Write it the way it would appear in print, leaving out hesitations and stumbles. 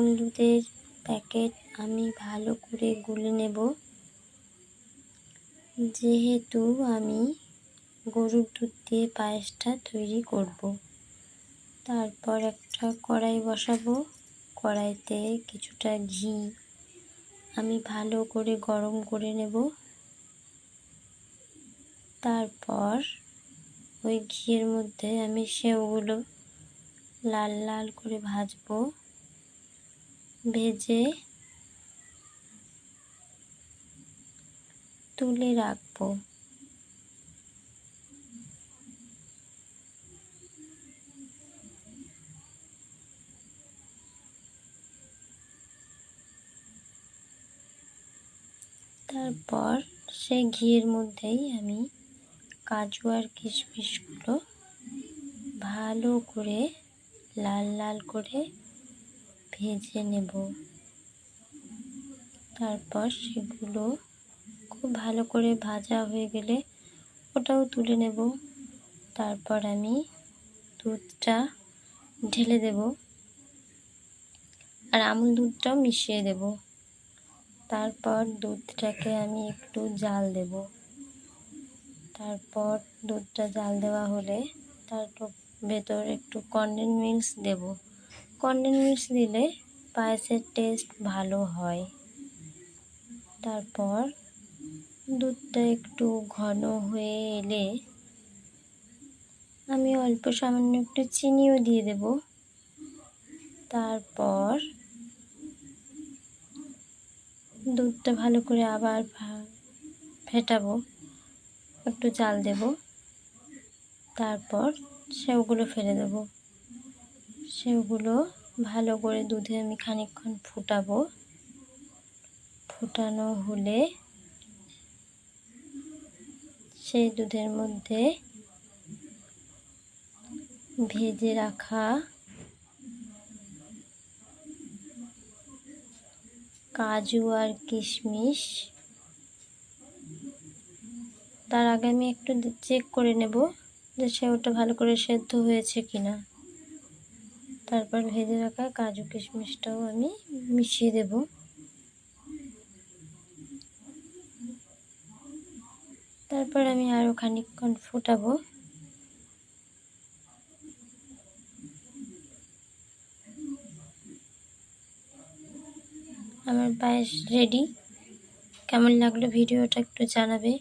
আমুল দুধের প্যাকেট আমি ভালো করে গুলে নেব। যেহেতু আমি গরুর দুধ দিয়ে পায়েসটা তৈরি করব। তারপর একটা কড়াই বসাবো। কড়াইতে কিছুটা ঘি আমি ভালো করে গরম করে নেব। তারপর ওই ঘিয়ের মধ্যে আমি সেওগুলো লাল লাল করে ভাজবো। ভেজে তুলে রাখবো। তারপর সেই ঘিয়ের মধ্যেই আমি কাজু আর কিশমিশগুলো ভালো করে লাল লাল করে ভেজে নেব। তারপর সেগুলো খুব ভালো করে ভাজা হয়ে গেলে ওটাও তুলে নেব। তারপর আমি দুধটা ঢেলে দেব আর আমুল দুধটাও মিশিয়ে দেব। তারপর দুধটাকে আমি একটু জাল দেব। তারপর দুধটা জাল দেওয়া হলে তার ভেতর একটু কনডেন্স মিল্ক দেব। কনডেন্স মিল্ক দিলে পায়েসের টেস্ট ভালো হয়। তারপর দুধটা একটু ঘন হয়ে এলে আমি অল্প সামান্য একটু চিনিও দিয়ে দেব। তারপর দুধটা ভালো করে আবার ফেটাবো, একটু জাল দেব। তারপর সেওগুলো ফেলে দেব। সেওগুলো ভালো করে দুধে আমি খানিকক্ষণ ফুটাবো। ফুটানো হলে সেই দুধের মধ্যে ভেজে রাখা কাজু আর কিশমিশ, তার আগে আমি একটু চেক করে নেব যে সেওটা ভালো করে সেদ্ধ হয়েছে কিনা। তারপর ভেজে রাখা কাজু কিশমিশটাও আমি মিশিয়ে দেব। তারপর আমি আরও খানিকক্ষণ ফোটাবো। আমার পায়েস রেডি। কেমন লাগলো ভিডিওটা একটু জানাবে।